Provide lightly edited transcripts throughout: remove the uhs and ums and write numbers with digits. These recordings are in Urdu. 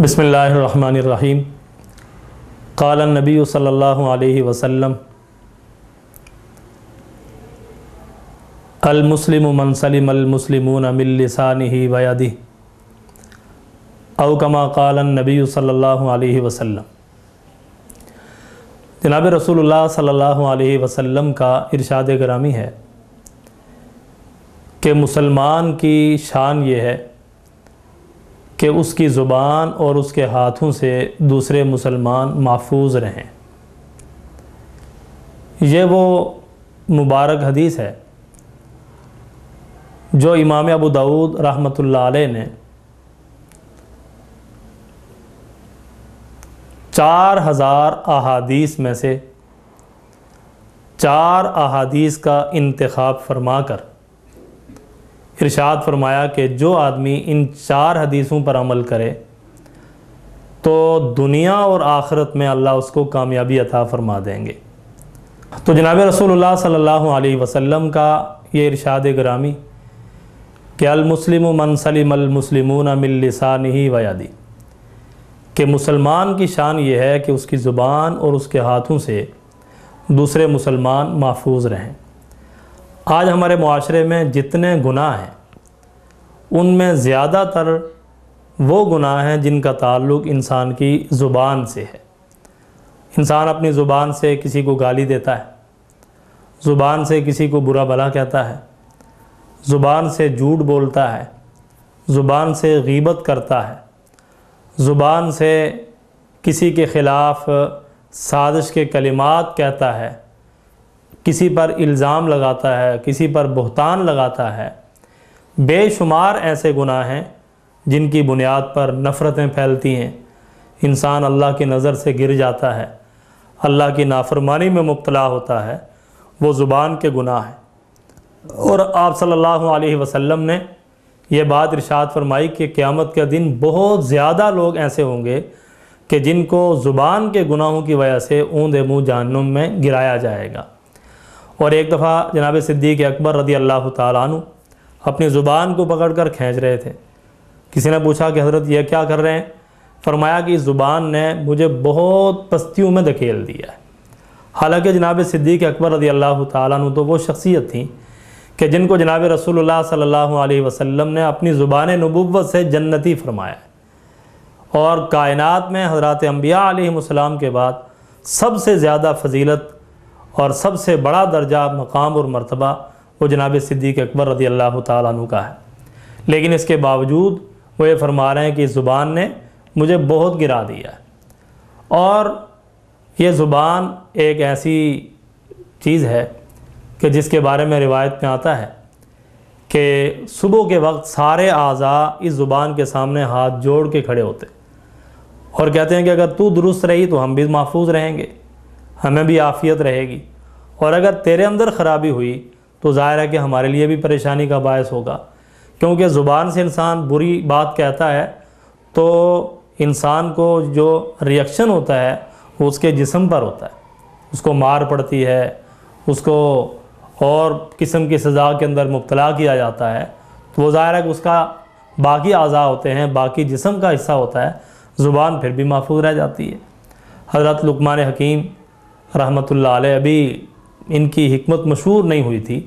بسم اللہ الرحمن الرحیم۔ قال النبی صلی اللہ علیہ وسلم المسلم من سلم المسلمون من لسانہ ویدہ او کما قال النبی صلی اللہ علیہ وسلم۔ جناب رسول اللہ صلی اللہ علیہ وسلم کا ارشاد گرامی ہے کہ مسلمان کی شان یہ ہے کہ اس کی زبان اور اس کے ہاتھوں سے دوسرے مسلمان محفوظ رہیں۔ یہ وہ مبارک حدیث ہے جو امام ابو داؤد رحمۃ اللہ علیہ نے 4000 احادیث میں سے 4 احادیث کا انتخاب فرما کر ارشاد فرمایا کہ جو آدمی ان 4 حدیثوں پر عمل کرے تو دنیا اور آخرت میں اللہ اس کو کامیابی عطا فرما دیں گے۔ تو جناب رسول اللہ صلی اللہ علیہ وسلم کا یہ ارشاد گرامی کہ المسلم من سلم المسلمون من لسانہ ویدہ، کہ مسلمان کی شان یہ ہے کہ اس کی زبان اور اس کے ہاتھوں سے دوسرے مسلمان محفوظ رہیں۔ آج ہمارے معاشرے میں جتنے گناہ ہیں ان میں زیادہ تر وہ گناہ ہیں جن کا تعلق انسان کی زبان سے ہے۔ انسان اپنی زبان سے کسی کو گالی دیتا ہے، زبان سے کسی کو برا بھلا کہتا ہے، زبان سے جھوٹ بولتا ہے، زبان سے غیبت کرتا ہے، زبان سے کسی کے خلاف سازش کے کلمات کہتا ہے، کسی پر الزام لگاتا ہے، کسی پر بہتان لگاتا ہے۔ بے شمار ایسے گناہ ہیں جن کی بنیاد پر نفرتیں پھیلتی ہیں، انسان اللہ کی نظر سے گر جاتا ہے، اللہ کی نافرمانی میں مبتلا ہوتا ہے، وہ زبان کے گناہ ہیں۔ اور آپ صلی اللہ علیہ وسلم نے یہ بات ارشاد فرمائی کہ قیامت کے دن بہت زیادہ لوگ ایسے ہوں گے کہ جن کو زبان کے گناہوں کی وجہ سے اوندے منہ جہنم میں گرایا جائے گا۔ اور ایک دفعہ جناب صدیق اکبر رضی اللہ تعالیٰ عنہ اپنی زبان کو پکڑ کر کھینچ رہے تھے۔ کسی نے پوچھا کہ حضرت یہ کیا کر رہے ہیں؟ فرمایا کہ اس زبان نے مجھے بہت پستیوں میں دھکیل دیا ہے۔ حالانکہ جناب صدیق اکبر رضی اللہ تعالیٰ عنہ تو وہ شخصیت تھیں کہ جن کو جناب رسول اللہ صلی اللہ علیہ وسلم نے اپنی زبان نبوت سے جنتی فرمایا ہے، اور کائنات میں حضرات انبیاء علیہ السلام کے بعد سب سے زیادہ فضیلت اور سب سے بڑا درجہ مقام اور مرتبہ وہ جناب صدیق اکبر رضی اللہ تعالیٰ عنہ کا ہے۔ لیکن اس کے باوجود وہ یہ فرما رہے ہیں کہ اس زبان نے مجھے بہت گرا دیا ہے۔ اور یہ زبان ایک ایسی چیز ہے کہ جس کے بارے میں روایت میں آتا ہے کہ صبح کے وقت سارے اعضاء اس زبان کے سامنے ہاتھ جوڑ کے کھڑے ہوتے اور کہتے ہیں کہ اگر تو درست رہی تو ہم بھی محفوظ رہیں گے، ہمیں بھی عافیت رہے گی، اور اگر تیرے اندر خرابی ہوئی تو ظاہر ہے کہ ہمارے لیے بھی پریشانی کا باعث ہوگا، کیونکہ زبان سے انسان بری بات کہتا ہے تو انسان کو جو ریئیکشن ہوتا ہے وہ اس کے جسم پر ہوتا ہے، اس کو مار پڑتی ہے، اس کو اور قسم کی سزا کے اندر مبتلا کیا جاتا ہے، تو وہ ظاہر ہے کہ اس کا باقی اعضاء ہوتے ہیں، باقی جسم کا حصہ ہوتا ہے، زبان پھر بھی محفوظ رہ جاتی ہے۔ حضرت لقمان حکیم رحمۃ اللہ علیہ، ابھی ان کی حکمت مشہور نہیں ہوئی تھی،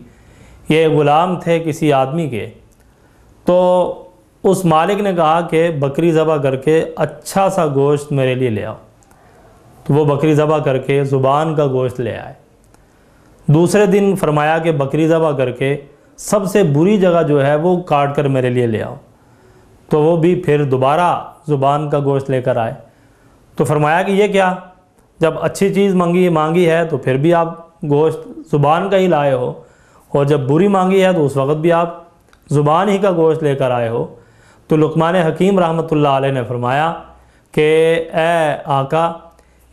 یہ غلام تھے کسی آدمی کے، تو اس مالک نے کہا کہ بکری ذبح کر کے اچھا سا گوشت میرے لیے لے آؤ، تو وہ بکری ذبح کر کے زبان کا گوشت لے آئے۔ دوسرے دن فرمایا کہ بکری ذبح کر کے سب سے بری جگہ جو ہے وہ کاٹ کر میرے لیے لے آؤ، تو وہ بھی پھر دوبارہ زبان کا گوشت لے کر آئے۔ تو فرمایا کہ یہ کیا، جب اچھی چیز مانگی ہے تو پھر بھی آپ گوشت زبان کا ہی لائے ہو، اور جب بری مانگی ہے تو اس وقت بھی آپ زبان ہی کا گوشت لے کر آئے ہو۔ تو لقمان حکیم رحمۃ اللہ علیہ نے فرمایا کہ اے آقا،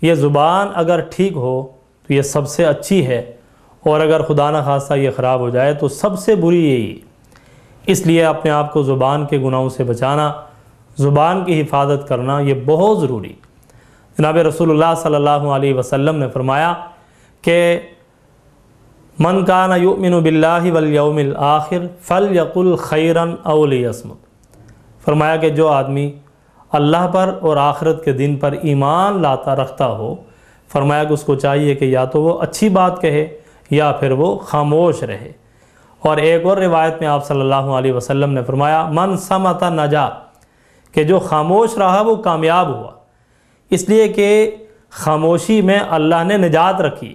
یہ زبان اگر ٹھیک ہو تو یہ سب سے اچھی ہے، اور اگر خدا نخواستہ یہ خراب ہو جائے تو سب سے بری یہی۔ اس لیے اپنے آپ کو زبان کے گناہوں سے بچانا، زبان کی حفاظت کرنا یہ بہت ضروری۔ جناب رسول اللہ صلی اللہ علیہ وسلم نے فرمایا کہ من کان یؤمن باللہ والیوم الآخر فلیقل خیرا او لیصمت۔ فرمایا کہ جو آدمی اللہ پر اور آخرت کے دن پر ایمان لاتا رکھتا ہو، فرمایا کہ اس کو چاہیے کہ یا تو وہ اچھی بات کہے یا پھر وہ خاموش رہے۔ اور ایک اور روایت میں آپ صلی اللہ علیہ وسلم نے فرمایا من صمت نجا، کہ جو خاموش رہا وہ کامیاب ہوا، اس لیے کہ خاموشی میں اللہ نے نجات رکھی۔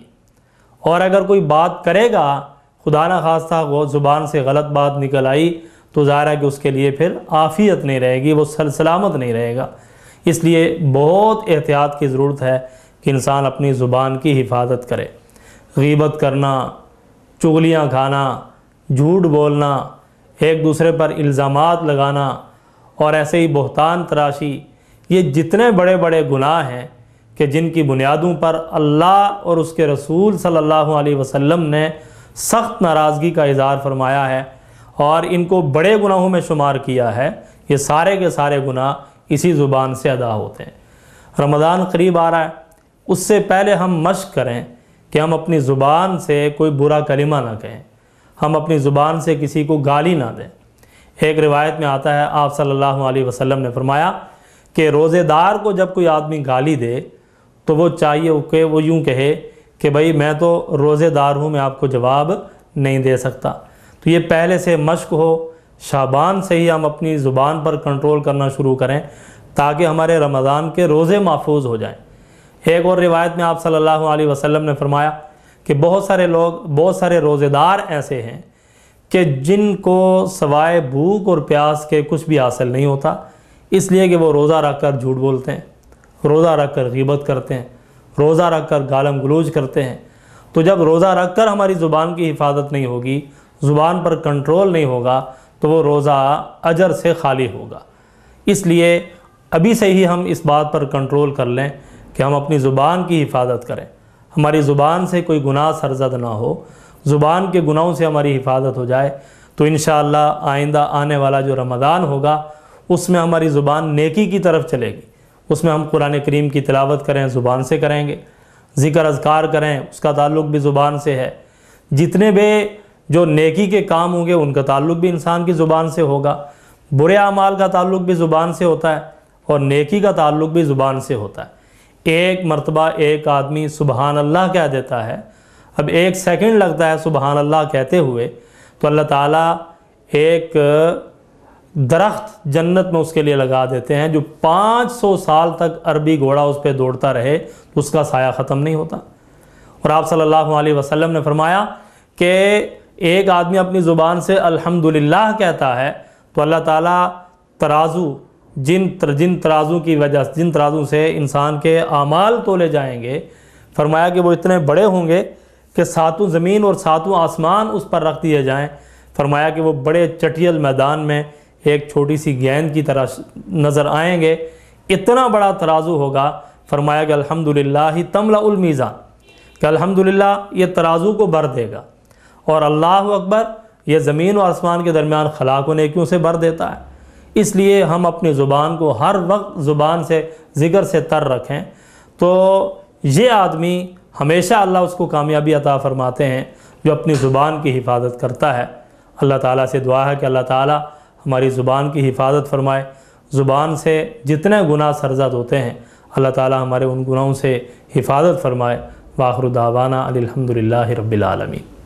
اور اگر کوئی بات کرے گا، خدا نہ خواستہ وہ زبان سے غلط بات نکل آئی، تو ظاہر ہے کہ اس کے لیے پھر عافیت نہیں رہے گی، وہ سلامت نہیں رہے گا۔ اس لیے بہت احتیاط کی ضرورت ہے کہ انسان اپنی زبان کی حفاظت کرے۔ غیبت کرنا، چغلیاں کھانا، جھوٹ بولنا، ایک دوسرے پر الزامات لگانا اور ایسے ہی بہتان تراشی، یہ جتنے بڑے بڑے گناہ ہیں کہ جن کی بنیادوں پر اللہ اور اس کے رسول صلی اللہ علیہ وسلم نے سخت ناراضگی کا اظہار فرمایا ہے اور ان کو بڑے گناہوں میں شمار کیا ہے، یہ سارے کے سارے گناہ اسی زبان سے ادا ہوتے ہیں۔ رمضان قریب آ رہا ہے، اس سے پہلے ہم مشق کریں کہ ہم اپنی زبان سے کوئی برا کلمہ نہ کہیں، ہم اپنی زبان سے کسی کو گالی نہ دیں۔ ایک روایت میں آتا ہے آپ صلی اللہ علیہ وسلم نے فرمایا کہ روزے دار کو جب کوئی آدمی گالی دے تو وہ چاہیے کہ وہ یوں کہے کہ بھائی میں تو روزے دار ہوں، میں آپ کو جواب نہیں دے سکتا۔ تو یہ پہلے سے مشق ہو، شعبان سے ہی ہم اپنی زبان پر کنٹرول کرنا شروع کریں تاکہ ہمارے رمضان کے روزے محفوظ ہو جائیں۔ ایک اور روایت میں آپ صلی اللہ علیہ وسلم نے فرمایا کہ بہت سارے روزے دار ایسے ہیں کہ جن کو سوائے بھوک اور پیاس کے کچھ بھی حاصل نہیں ہوتا، اس لیے کہ وہ روزہ رکھ کر جھوٹ بولتے ہیں، روزہ رکھ کر غیبت کرتے ہیں، روزہ رکھ کر گالم گلوچ کرتے ہیں۔ تو جب روزہ رکھ کر ہماری زبان کی حفاظت نہیں ہوگی، زبان پر کنٹرول نہیں ہوگا، تو وہ روزہ اجر سے خالی ہوگا۔ اس لیے ابھی سے ہی ہم اس بات پر کنٹرول کر لیں کہ ہم اپنی زبان کی حفاظت کریں، ہماری زبان سے کوئی گناہ سرزد نہ ہو، زبان کے گناہوں سے ہماری حفاظت ہو جائے، تو انشاءاللہ آئندہ آنے والا جو رمضان ہوگا اس میں ہماری زبان نیکی کی طرف چلے گی، اس میں ہم قرآن کریم کی تلاوت کریں، زبان سے کریں گے، ذکر اذکار کریں، اس کا تعلق بھی زبان سے ہے، جتنے بھی جو نیکی کے کام ہوں گے ان کا تعلق بھی انسان کی زبان سے ہوگا، برے اعمال کا تعلق بھی زبان سے ہوتا ہے اور نیکی کا تعلق بھی زبان سے ہوتا ہے۔ ایک مرتبہ ایک آدمی سبحان اللہ کہہ دیتا ہے، اب 1 سیکنڈ لگتا ہے سبحان اللہ کہتے ہوئے، تو اللہ تعالیٰ ایک درخت جنت میں اس کے لیے لگا دیتے ہیں جو 500 سال تک عربی گھوڑا اس پہ دوڑتا رہے تو اس کا سایہ ختم نہیں ہوتا۔ اور آپ صلی اللہ علیہ وسلم نے فرمایا کہ ایک آدمی اپنی زبان سے الحمدللہ کہتا ہے تو اللہ تعالیٰ ترازو جن ترازو سے انسان کے اعمال تولے جائیں گے، فرمایا کہ وہ اتنے بڑے ہوں گے کہ 7 زمین اور 7 آسمان اس پر رکھ دیے جائیں۔ فرمایا کہ وہ بڑے چٹیل میدان میں ایک چھوٹی سی گیند کی طرح نظر آئیں گے، اتنا بڑا ترازو ہوگا۔ فرمایا کہ الحمدللہ تملأ المیزان، کہ الحمدللہ یہ ترازو کو بھر دے گا، اور اللہ اکبر یہ زمین و آسمان کے درمیان خلاق و نیکیوں سے بھر دیتا ہے۔ اس لیے ہم اپنی زبان کو ہر وقت زبان سے ذکر سے تر رکھیں، تو یہ آدمی ہمیشہ اللہ اس کو کامیابی عطا فرماتے ہیں جو اپنی زبان کی حفاظت کرتا ہے۔ اللہ تعالیٰ سے دعا ہے کہ اللہ تعالیٰ ہماری زبان کی حفاظت فرمائے، زبان سے جتنے گناہ سرزد ہوتے ہیں اللہ تعالیٰ ہمارے ان گناہوں سے حفاظت فرمائے۔ وآخر دعوانا الحمدللہ رب العالمین۔